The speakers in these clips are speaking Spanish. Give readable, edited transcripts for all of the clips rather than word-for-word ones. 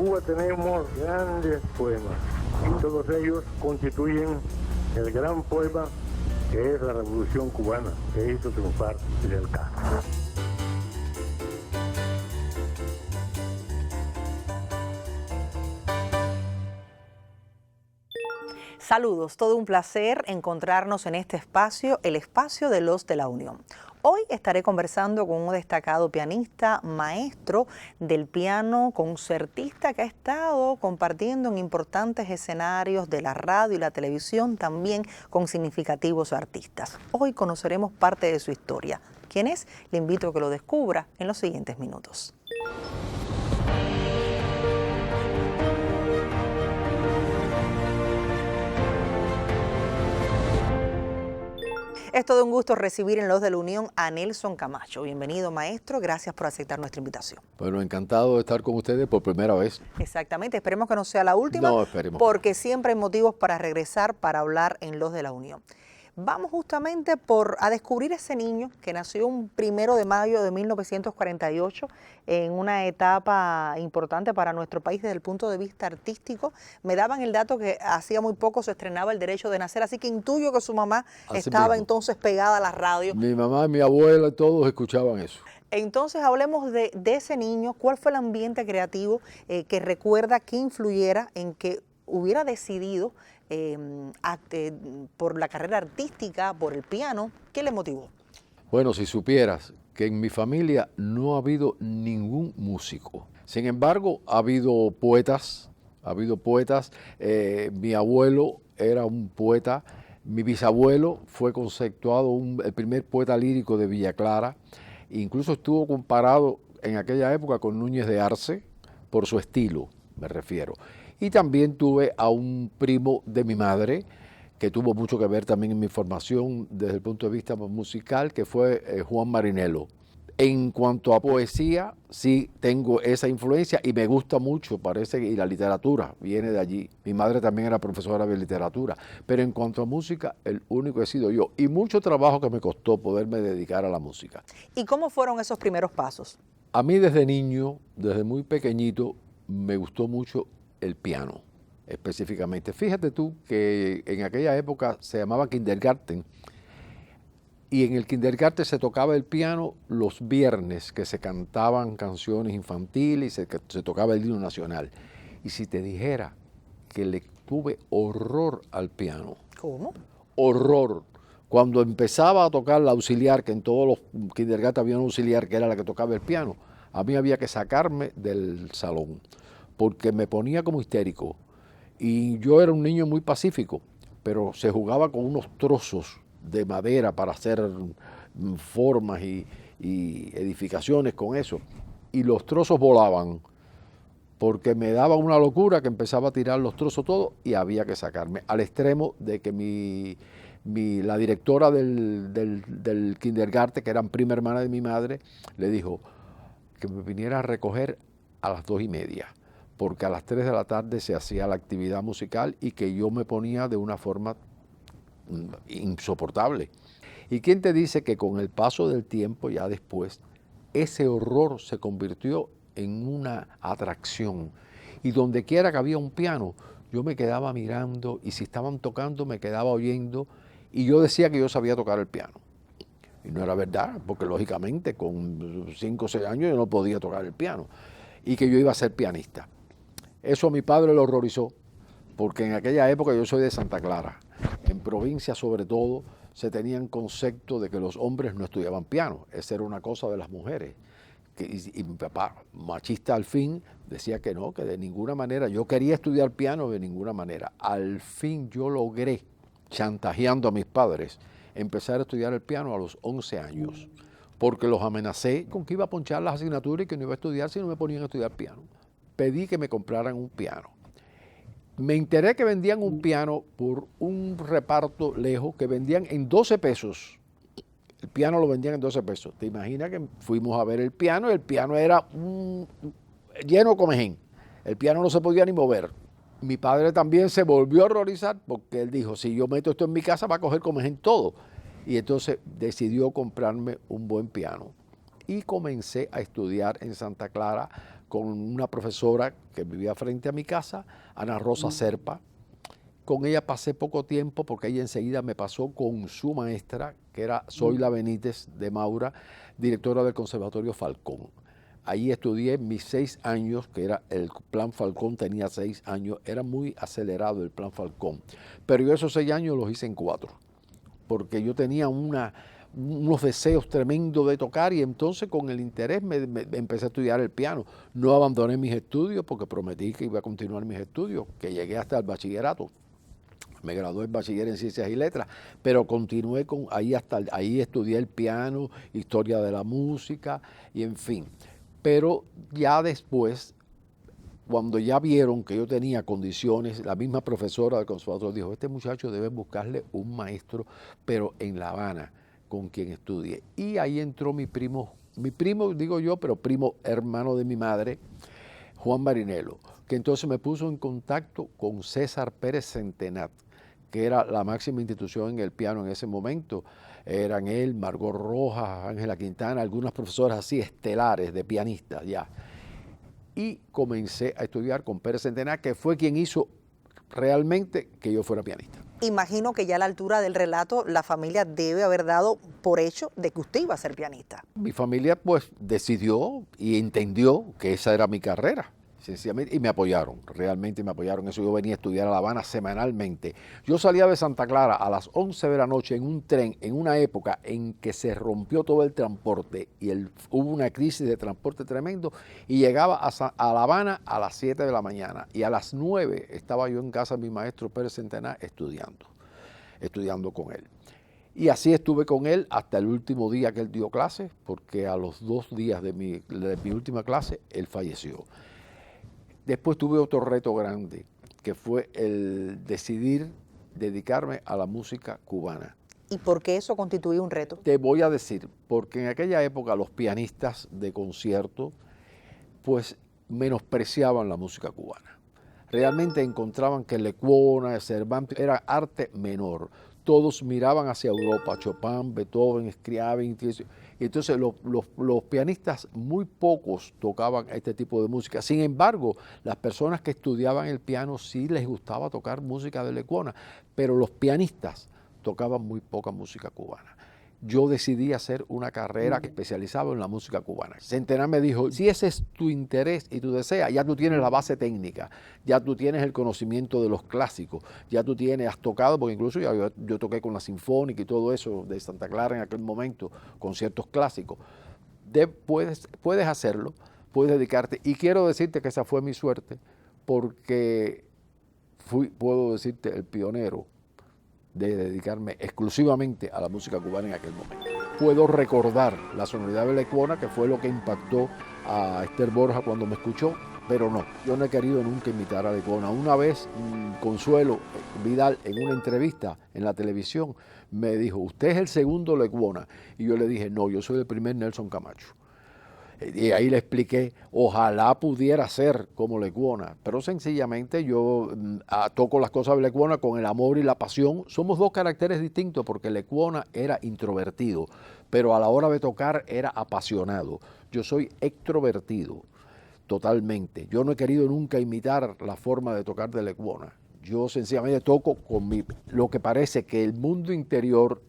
Cuba tenemos grandes poemas y todos ellos constituyen el gran poema que es la Revolución Cubana, que hizo triunfar Fidel Castro. Saludos, todo un placer encontrarnos en este espacio, el espacio de los de la Unión. Hoy estaré conversando con un destacado pianista, maestro del piano, concertista que ha estado compartiendo en importantes escenarios de la radio y la televisión, también con significativos artistas. Hoy conoceremos parte de su historia. ¿Quién es? Le invito a que lo descubra en los siguientes minutos. Es todo un gusto recibir en Los de la Unión a Nelson Camacho. Bienvenido, maestro. Gracias por aceptar nuestra invitación. Bueno, encantado de estar con ustedes por primera vez. Exactamente. Esperemos que no sea la última. No, esperemos. Porque siempre hay motivos para regresar, para hablar en Los de la Unión. Vamos justamente a descubrir ese niño que nació un 1 de mayo de 1948 en una etapa importante para nuestro país desde el punto de vista artístico. Me daban el dato que hacía muy poco se estrenaba el derecho de nacer, así que intuyo que su mamá estaba entonces pegada a la radio. Mi mamá, mi abuela, todos escuchaban eso. Entonces hablemos de ese niño. ¿Cuál fue el ambiente creativo que recuerda que influyera en que hubiera decidido por la carrera artística, por el piano? ¿Qué le motivó? Bueno, si supieras que en mi familia no ha habido ningún músico. Sin embargo, ha habido poetas. Mi abuelo era un poeta. Mi bisabuelo fue conceptuado el primer poeta lírico de Villa Clara. Incluso estuvo comparado en aquella época con Núñez de Arce, por su estilo, me refiero. Y también tuve a un primo de mi madre, que tuvo mucho que ver también en mi formación desde el punto de vista musical, que fue Juan Marinello. En cuanto a poesía, sí tengo esa influencia y me gusta mucho, parece, y la literatura viene de allí. Mi madre también era profesora de literatura, pero en cuanto a música, el único he sido yo. Y mucho trabajo que me costó poderme dedicar a la música. ¿Y cómo fueron esos primeros pasos? A mí desde niño, desde muy pequeñito, me gustó mucho el piano, específicamente. Fíjate tú que en aquella época se llamaba kindergarten, y en el kindergarten se tocaba el piano los viernes, que se cantaban canciones infantiles y se tocaba el himno nacional. Y si te dijera que le tuve horror al piano. ¿Cómo? Horror. Cuando empezaba a tocar la auxiliar, que en todos los kindergarten había una auxiliar que era la que tocaba el piano, a mí había que sacarme del salón, porque me ponía como histérico. Y yo era un niño muy pacífico, pero se jugaba con unos trozos de madera para hacer formas y edificaciones con eso. Y los trozos volaban, porque me daba una locura que empezaba a tirar los trozos todos y había que sacarme. Al extremo de que la directora del kindergarten, que era prima hermana de mi madre, le dijo que me viniera a recoger a las 2:30. Porque a las 3 de la tarde se hacía la actividad musical y que yo me ponía de una forma insoportable. ¿Y quién te dice que con el paso del tiempo, ya después, ese horror se convirtió en una atracción? Y donde quiera que había un piano, yo me quedaba mirando, y si estaban tocando me quedaba oyendo, y yo decía que yo sabía tocar el piano. Y no era verdad, porque lógicamente con 5 o 6 años yo no podía tocar el piano, y que yo iba a ser pianista. Eso a mi padre lo horrorizó, porque en aquella época, yo soy de Santa Clara, en provincia sobre todo, se tenían concepto de que los hombres no estudiaban piano. Esa era una cosa de las mujeres. Y mi papá, machista al fin, decía que no, que de ninguna manera. Yo quería estudiar piano de ninguna manera. Al fin yo logré, chantajeando a mis padres, empezar a estudiar el piano a los 11 años, porque los amenacé con que iba a ponchar las asignaturas y que no iba a estudiar si no me ponían a estudiar piano. Pedí que me compraran un piano. Me enteré que vendían un piano por un reparto lejos, que vendían en 12 pesos. El piano lo vendían en 12 pesos. ¿Te imaginas que fuimos a ver el piano? El piano era lleno de comején. El piano no se podía ni mover. Mi padre también se volvió a horrorizar porque él dijo, si yo meto esto en mi casa va a coger comején todo. Y entonces decidió comprarme un buen piano. Y comencé a estudiar en Santa Clara con una profesora que vivía frente a mi casa, Ana Rosa Serpa. Con ella pasé poco tiempo porque ella enseguida me pasó con su maestra, que era Zoila Benítez de Maura, directora del Conservatorio Falcón. Ahí estudié mis 6 años, que era el plan Falcón, tenía 6 años, era muy acelerado el plan Falcón. Pero yo esos 6 años los hice en 4, porque yo tenía unos deseos tremendos de tocar y entonces con el interés me empecé a estudiar el piano. No abandoné mis estudios porque prometí que iba a continuar mis estudios, que llegué hasta el bachillerato. Me gradué en bachiller en Ciencias y Letras, pero continué ahí estudié el piano, historia de la música y en fin. Pero ya después, cuando ya vieron que yo tenía condiciones, la misma profesora del conservatorio dijo, este muchacho debe buscarle un maestro, pero en La Habana, con quien estudie. Y ahí entró mi primo digo yo, pero primo hermano de mi madre, Juan Marinello, que entonces me puso en contacto con César Pérez Centenat, que era la máxima institución en el piano en ese momento. Eran él, Margot Rojas, Ángela Quintana, algunas profesoras así estelares de pianistas ya. Y comencé a estudiar con Pérez Centenat, que fue quien hizo realmente que yo fuera pianista. Imagino que ya a la altura del relato la familia debe haber dado por hecho de que usted iba a ser pianista. Mi familia pues decidió y entendió que esa era mi carrera, sencillamente, y me apoyaron, realmente me apoyaron. Eso yo venía a estudiar a La Habana semanalmente. Yo salía de Santa Clara a las 11 de la noche en un tren, en una época en que se rompió todo el transporte y hubo una crisis de transporte tremendo, y llegaba a La Habana a las 7 de la mañana y a las 9 estaba yo en casa de mi maestro Pérez Centenat estudiando con él. Y así estuve con él hasta el último día que él dio clase, porque a los 2 días de mi última clase él falleció. Después tuve otro reto grande, que fue el decidir dedicarme a la música cubana. ¿Y por qué eso constituye un reto? Te voy a decir, porque en aquella época los pianistas de concierto pues menospreciaban la música cubana. Realmente encontraban que Lecuona, Cervantes era arte menor. Todos miraban hacia Europa, Chopin, Beethoven, Scriabin, y entonces los pianistas muy pocos tocaban este tipo de música. Sin embargo, las personas que estudiaban el piano sí les gustaba tocar música de Lecuona, pero los pianistas tocaban muy poca música cubana. Yo decidí hacer una carrera que especializaba en la música cubana. Centenat me dijo, si ese es tu interés y tu deseo, ya tú tienes la base técnica, ya tú tienes el conocimiento de los clásicos, ya tú has tocado, porque incluso yo toqué con la Sinfónica y todo eso de Santa Clara en aquel momento, conciertos clásicos. Puedes hacerlo, puedes dedicarte, y quiero decirte que esa fue mi suerte, porque puedo decirte, el pionero de dedicarme exclusivamente a la música cubana en aquel momento. Puedo recordar la sonoridad de Lecuona, que fue lo que impactó a Esther Borja cuando me escuchó, pero no, yo no he querido nunca imitar a Lecuona. Una vez Consuelo Vidal, en una entrevista en la televisión, me dijo, usted es el segundo Lecuona, y yo le dije, no, yo soy el primer Nelson Camacho. Y ahí le expliqué, ojalá pudiera ser como Lecuona, pero sencillamente yo toco las cosas de Lecuona con el amor y la pasión. Somos 2 caracteres distintos, porque Lecuona era introvertido, pero a la hora de tocar era apasionado. Yo soy extrovertido, totalmente. Yo no he querido nunca imitar la forma de tocar de Lecuona. Yo sencillamente toco con lo que parece que el mundo interior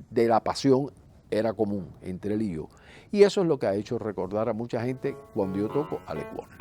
de la pasión era común entre él y yo. Y eso es lo que ha hecho recordar a mucha gente cuando yo toco a Lecuona.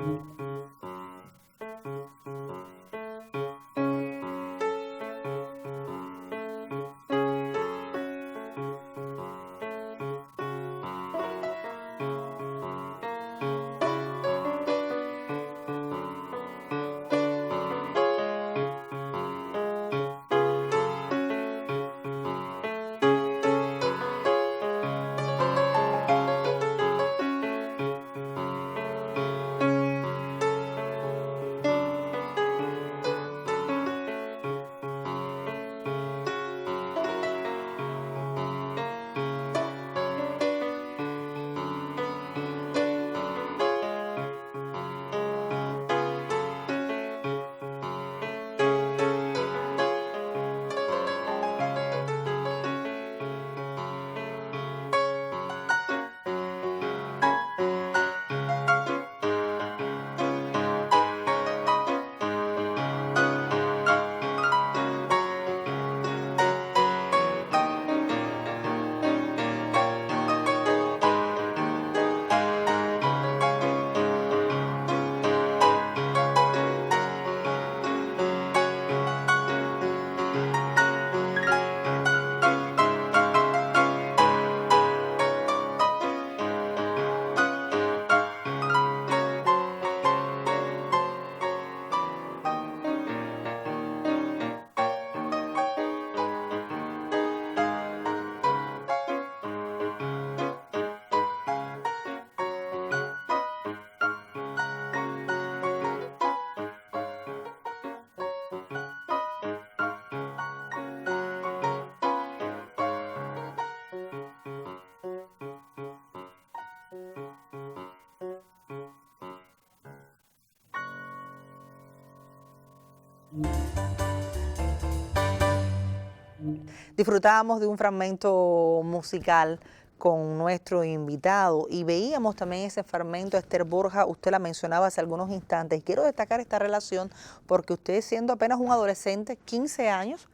Disfrutábamos de un fragmento musical con nuestro invitado y veíamos también ese fragmento. Esther Borja, usted la mencionaba hace algunos instantes. Quiero destacar esta relación porque usted, siendo apenas un adolescente, 15 años,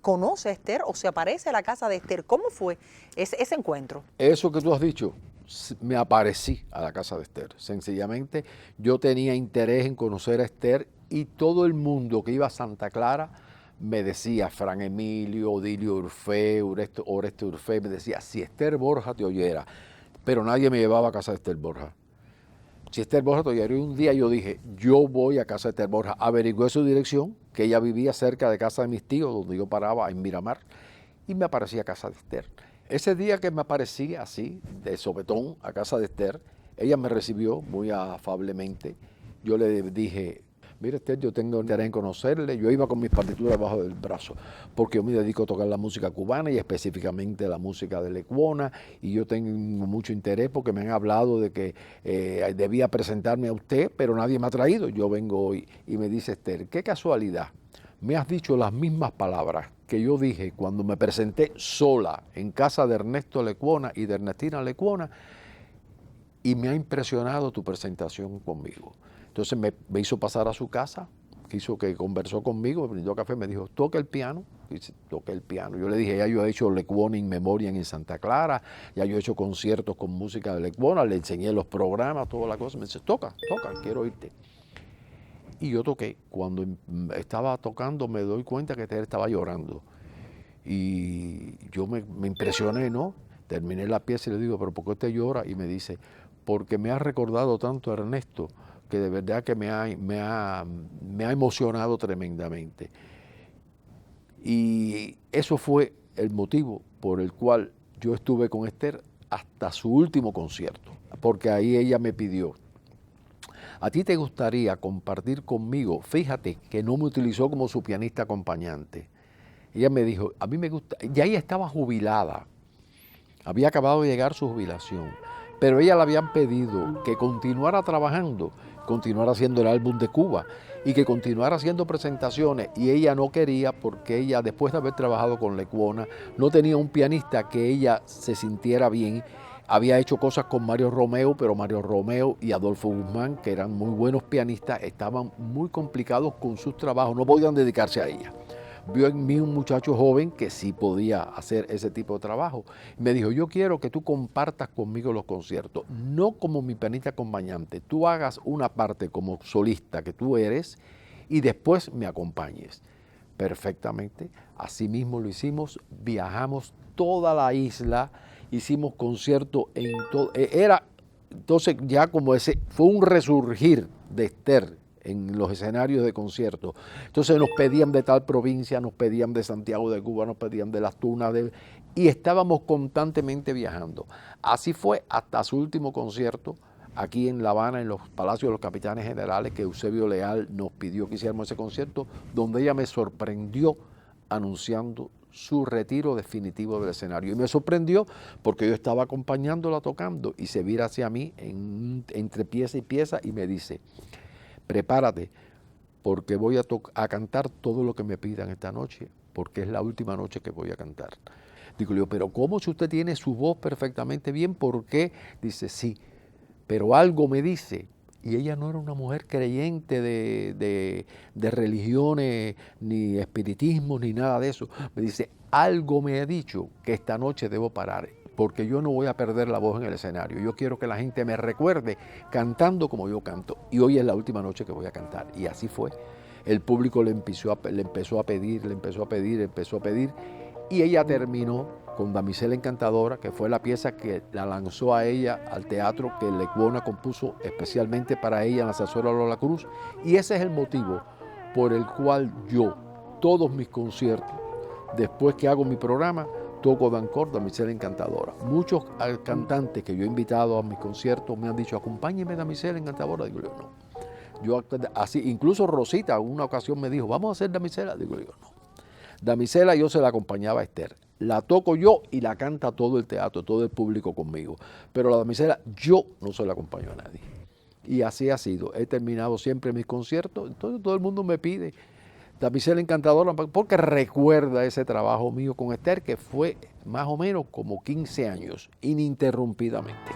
conoce a Esther o se aparece a la casa de Esther. ¿Cómo fue ese encuentro? Eso que tú has dicho, me aparecí a la casa de Esther. Sencillamente yo tenía interés en conocer a Esther y todo el mundo que iba a Santa Clara me decía, Fran Emilio, Odilio Urfé, Oreste Urfé, me decía, si Esther Borja te oyera, pero nadie me llevaba a casa de Esther Borja. Si Esther Borja te oyera, y un día yo dije, yo voy a casa de Esther Borja, averigüé su dirección, que ella vivía cerca de casa de mis tíos, donde yo paraba en Miramar, y me aparecí a casa de Esther. Ese día que me aparecí así, de sopetón, a casa de Esther, ella me recibió muy afablemente. Yo le dije, mire Esther, yo tengo interés en conocerle. Yo iba con mis partituras debajo del brazo, porque yo me dedico a tocar la música cubana y específicamente la música de Lecuona, y yo tengo mucho interés porque me han hablado de que debía presentarme a usted, pero nadie me ha traído. Yo vengo hoy y me dice Esther, qué casualidad, me has dicho las mismas palabras que yo dije cuando me presenté sola en casa de Ernesto Lecuona y de Ernestina Lecuona, y me ha impresionado tu presentación conmigo. Entonces me hizo pasar a su casa, que conversó conmigo, me brindó café, me dijo, toca el piano. Y dice, toca el piano. Yo le dije, ya yo he hecho Lecuona in Memoriam en Santa Clara, ya yo he hecho conciertos con música de Lecuona, le enseñé los programas, toda la cosa. Me dice, toca, quiero oírte. Y yo toqué. Cuando estaba tocando me doy cuenta que él estaba llorando. Y yo me impresioné, ¿no? Terminé la pieza y le digo, ¿pero por qué usted llora? Y me dice, porque me ha recordado tanto a Ernesto, que de verdad que me ha emocionado tremendamente. Y eso fue el motivo por el cual yo estuve con Esther hasta su último concierto, porque ahí ella me pidió, ¿a ti te gustaría compartir conmigo? Fíjate que no me utilizó como su pianista acompañante. Ella me dijo, a mí me gusta, ya ella estaba jubilada, había acabado de llegar su jubilación, pero ella le habían pedido que continuara trabajando, continuara haciendo el álbum de Cuba y que continuara haciendo presentaciones, y ella no quería porque ella, después de haber trabajado con Lecuona, no tenía un pianista que ella se sintiera bien. Había hecho cosas con Mario Romeo, pero Mario Romeo y Adolfo Guzmán, que eran muy buenos pianistas, estaban muy complicados con sus trabajos, no podían dedicarse a ella. Vio en mí un muchacho joven que sí podía hacer ese tipo de trabajo. Me dijo, yo quiero que tú compartas conmigo los conciertos, no como mi pianista acompañante, tú hagas una parte como solista que tú eres y después me acompañes. Perfectamente, así mismo lo hicimos, viajamos toda la isla, hicimos conciertos en todo, entonces ya como ese, fue un resurgir de Esther en los escenarios de conciertos. Entonces nos pedían de tal provincia, nos pedían de Santiago de Cuba, nos pedían de Las Tunas, y estábamos constantemente viajando. Así fue hasta su último concierto, aquí en La Habana, en los Palacios de los Capitanes Generales, que Eusebio Leal nos pidió que hiciéramos ese concierto, donde ella me sorprendió anunciando su retiro definitivo del escenario. Y me sorprendió porque yo estaba acompañándola tocando y se vira hacia mí entre pieza y pieza y me dice, prepárate porque voy a cantar todo lo que me pidan esta noche, porque es la última noche que voy a cantar. Digo yo, pero ¿cómo si usted tiene su voz perfectamente bien? ¿Por qué? Dice, sí, pero algo me dice. Y ella no era una mujer creyente de religiones, ni espiritismo, ni nada de eso. Me dice, algo me ha dicho que esta noche debo parar, porque yo no voy a perder la voz en el escenario. Yo quiero que la gente me recuerde cantando como yo canto. Y hoy es la última noche que voy a cantar. Y así fue. El público le empezó a pedir. Y ella terminó con Damisela Encantadora, que fue la pieza que la lanzó a ella al teatro, que Lecuona compuso especialmente para ella en la zarzuela Lola Cruz. Y ese es el motivo por el cual yo, todos mis conciertos, después que hago mi programa, toco Dancor, Damisela Encantadora. Muchos cantantes que yo he invitado a mis conciertos me han dicho, acompáñeme Damisela Encantadora. Digo yo, no. Yo así, incluso Rosita en una ocasión me dijo, vamos a hacer Damisela. Digo yo, no. Damisela yo se la acompañaba a Esther. La toco yo y la canta todo el teatro, todo el público conmigo. Pero la Damisela yo no se la acompaño a nadie. Y así ha sido. He terminado siempre mis conciertos, entonces todo el mundo me pide Damisela Encantadora, porque recuerda ese trabajo mío con Esther, que fue más o menos como 15 años, ininterrumpidamente.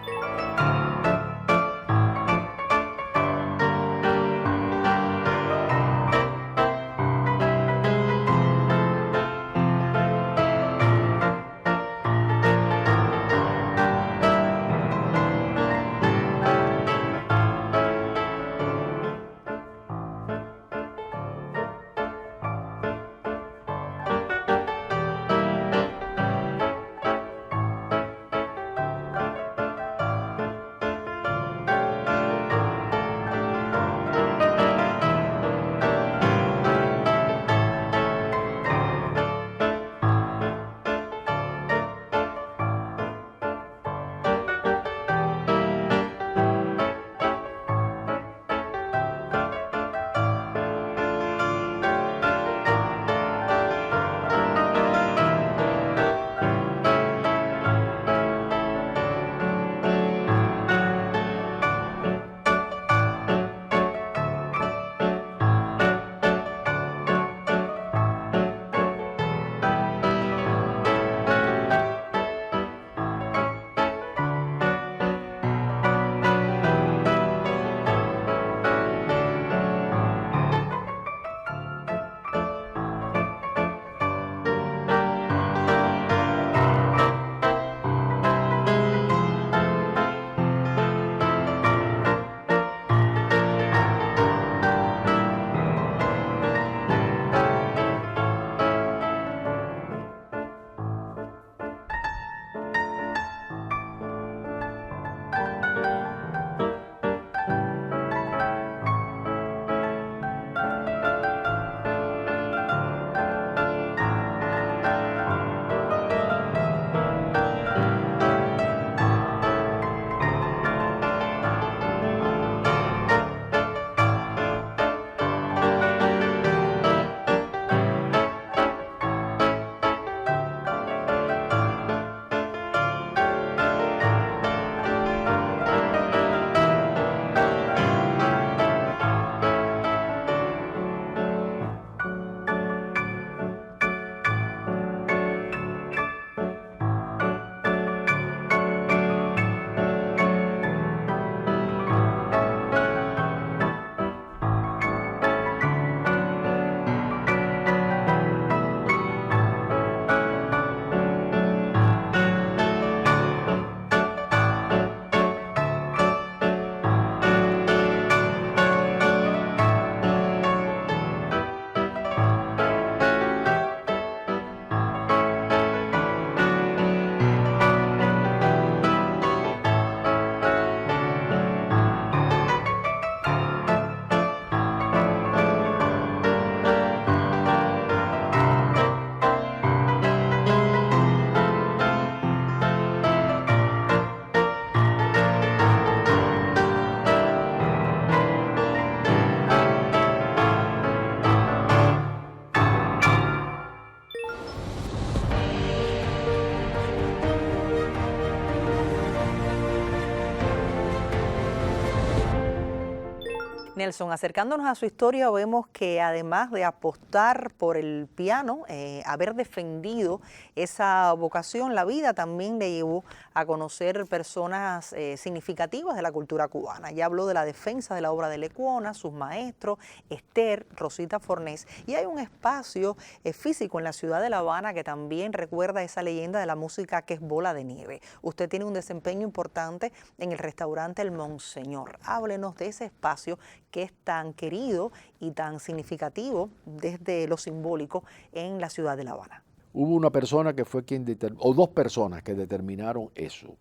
Nelson, acercándonos a su historia, vemos que además de apostar por el piano, haber defendido esa vocación, la vida también le llevó a conocer personas significativas de la cultura cubana. Ya habló de la defensa de la obra de Lecuona, sus maestros, Esther, Rosita Fornés, y hay un espacio físico en la ciudad de La Habana que también recuerda esa leyenda de la música que es Bola de Nieve. Usted tiene un desempeño importante en el restaurante El Monseñor. Háblenos de ese espacio que es tan querido y tan significativo desde lo simbólico en la ciudad de La Habana. Hubo una persona que fue quien determinó, o dos personas que determinaron eso,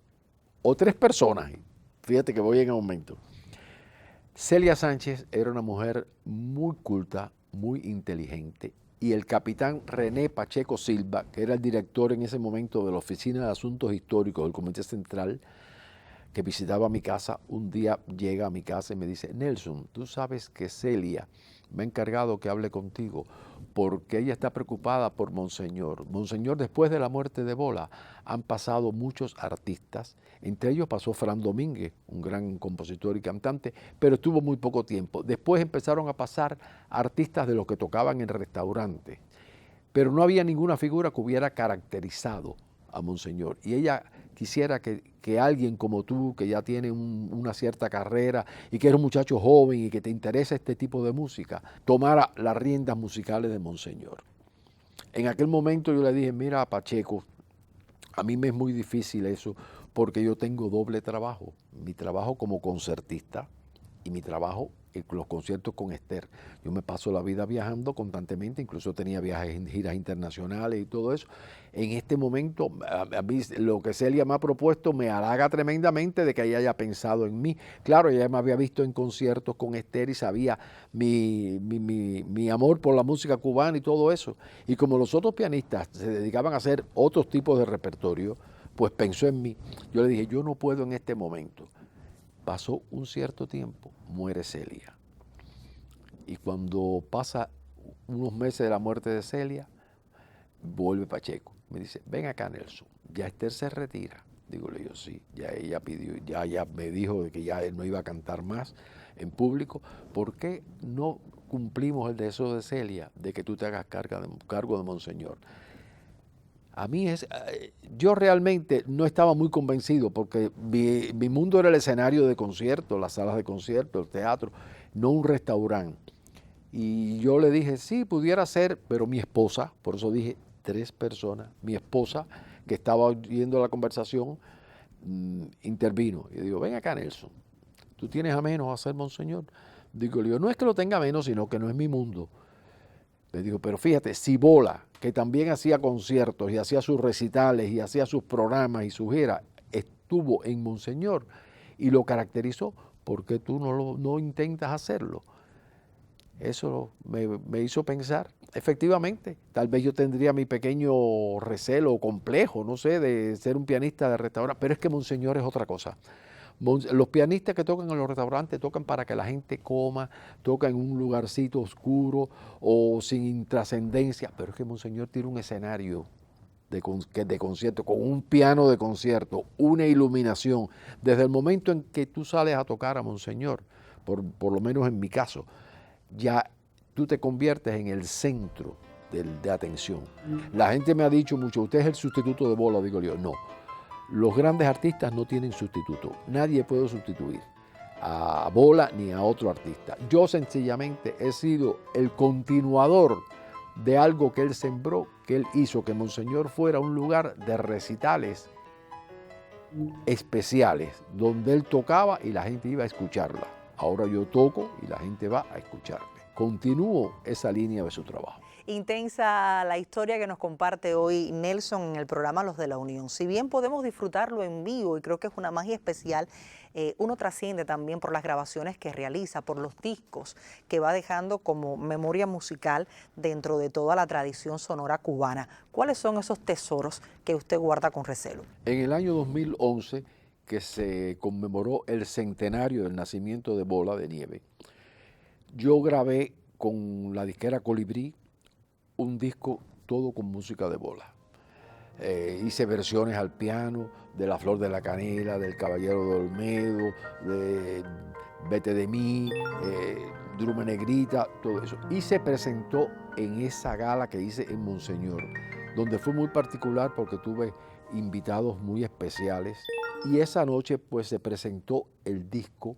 o tres personas, fíjate que voy en aumento. Celia Sánchez era una mujer muy culta, muy inteligente, y el capitán René Pacheco Silva, que era el director en ese momento de la Oficina de Asuntos Históricos del Comité Central, que visitaba mi casa, un día llega a mi casa y me dice: Nelson, tú sabes que Celia me ha encargado que hable contigo porque ella está preocupada por Monseñor. Monseñor, después de la muerte de Bola, han pasado muchos artistas, entre ellos pasó Fran Domínguez, un gran compositor y cantante, pero estuvo muy poco tiempo. Después empezaron a pasar artistas de los que tocaban en restaurantes, pero no había ninguna figura que hubiera caracterizado a Monseñor. Y ella quisiera que alguien como tú, que ya tiene una cierta carrera y que eres un muchacho joven y que te interesa este tipo de música, tomara las riendas musicales de Monseñor. En aquel momento yo le dije, mira, Pacheco, a mí me es muy difícil eso porque yo tengo doble trabajo. Mi trabajo como concertista y mi trabajo en los conciertos con Esther. Yo me paso la vida viajando constantemente, incluso tenía viajes en giras internacionales y todo eso. En este momento, a mí lo que Celia me ha propuesto me halaga tremendamente de que ella haya pensado en mí. Claro, ella me había visto en conciertos con Esther y sabía mi amor por la música cubana y todo eso. Y como los otros pianistas se dedicaban a hacer otros tipos de repertorio, pues pensó en mí. Yo le dije, yo no puedo en este momento. Pasó un cierto tiempo, muere Celia. Y cuando pasa unos meses de la muerte de Celia, vuelve Pacheco. Me dice, ven acá, Nelson, ya Esther se retira. Digo yo, sí, ya ella pidió, ya me dijo de que ya él no iba a cantar más en público. ¿Por qué no cumplimos el deseo de Celia de que tú te hagas cargo de Monseñor? A mí yo realmente no estaba muy convencido porque mi mundo era el escenario de conciertos, las salas de conciertos, el teatro, no un restaurante. Y yo le dije, sí, pudiera ser, pero mi esposa, por eso dije 3 personas, mi esposa que estaba oyendo la conversación, intervino. Y digo, ven acá, Nelson, ¿tú tienes a menos a hacer Monseñor? Digo yo, no es que lo tenga menos, sino que no es mi mundo. Le digo, pero fíjate, si Bola, que también hacía conciertos y hacía sus recitales y hacía sus programas y sus giras, estuvo en Monseñor y lo caracterizó, ¿por qué tú no intentas hacerlo? Eso me hizo pensar, efectivamente, tal vez yo tendría mi pequeño recelo o complejo, no sé, de ser un pianista de restaurante, pero es que Monseñor es otra cosa. Los pianistas que tocan en los restaurantes tocan para que la gente coma, tocan en un lugarcito oscuro o sin trascendencia, pero es que Monseñor tiene un escenario de concierto, con un piano de concierto, una iluminación. Desde el momento en que tú sales a tocar a Monseñor, por lo menos en mi caso, ya tú te conviertes en el centro de atención. La gente me ha dicho mucho, usted es el sustituto de Bola, digo yo, no. Los grandes artistas no tienen sustituto. Nadie puede sustituir a Bola ni a otro artista. Yo sencillamente he sido el continuador de algo que él sembró, que él hizo que Monseñor fuera un lugar de recitales especiales, donde él tocaba y la gente iba a escucharla. Ahora yo toco y la gente va a escucharme. Continúo esa línea de su trabajo. Intensa la historia que nos comparte hoy Nelson en el programa Los de la Unión. Si bien podemos disfrutarlo en vivo y creo que es una magia especial, uno trasciende también por las grabaciones que realiza, por los discos que va dejando como memoria musical dentro de toda la tradición sonora cubana. ¿Cuáles son esos tesoros que usted guarda con recelo? En el año 2011, que se conmemoró el centenario del nacimiento de Bola de Nieve, yo grabé con la disquera Colibrí un disco todo con música de Bola. Hice versiones al piano de La Flor de la Canela, del Caballero de Olmedo, de Vete de mí, Drume Negrita, todo eso. Y se presentó en esa gala que hice en Monseñor, donde fue muy particular porque tuve invitados muy especiales. Y esa noche pues se presentó el disco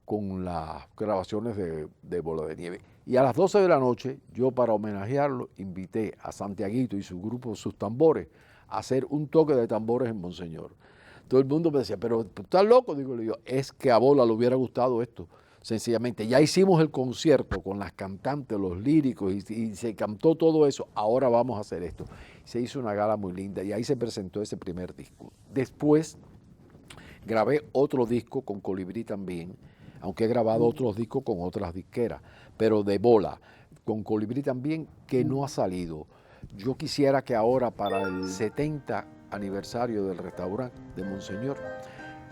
con las grabaciones de Bola de Nieve. Y a las 12 de la noche, yo para homenajearlo, invité a Santiaguito y su grupo, sus tambores, a hacer un toque de tambores en Monseñor. Todo el mundo me decía, pero ¿tú estás loco? Digo yo, es que a Bola le hubiera gustado esto, sencillamente. Ya hicimos el concierto con las cantantes, los líricos, y se cantó todo eso, ahora vamos a hacer esto. Se hizo una gala muy linda y ahí se presentó ese primer disco. Después grabé otro disco con Colibrí también, aunque he grabado otros discos con otras disqueras, pero de Bola, con Colibrí también, que no ha salido. Yo quisiera que ahora para el 70 aniversario del restaurante de Monseñor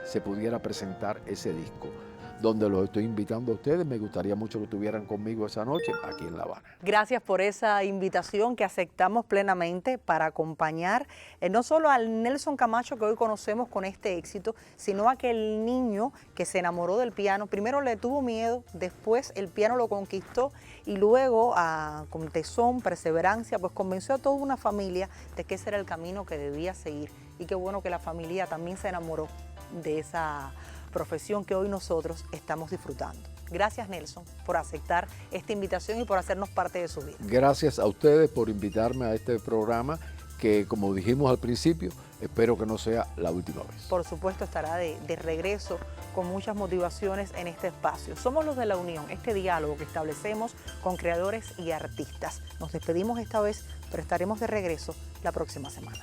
se pudiera presentar ese disco. donde los estoy invitando a ustedes. Me gustaría mucho que estuvieran conmigo esa noche aquí en La Habana. Gracias por esa invitación que aceptamos plenamente para acompañar no solo al Nelson Camacho que hoy conocemos con este éxito, sino a aquel niño que se enamoró del piano. Primero le tuvo miedo, después el piano lo conquistó y luego con tesón, perseverancia, pues convenció a toda una familia de que ese era el camino que debía seguir. Y qué bueno que la familia también se enamoró de esa profesión que hoy nosotros estamos disfrutando. Gracias, Nelson, por aceptar esta invitación y por hacernos parte de su vida. Gracias a ustedes por invitarme a este programa que, como dijimos al principio, espero que no sea la última vez. Por supuesto, estará de regreso con muchas motivaciones en este espacio. Somos los de La Unión, este diálogo que establecemos con creadores y artistas. Nos despedimos esta vez, pero estaremos de regreso la próxima semana.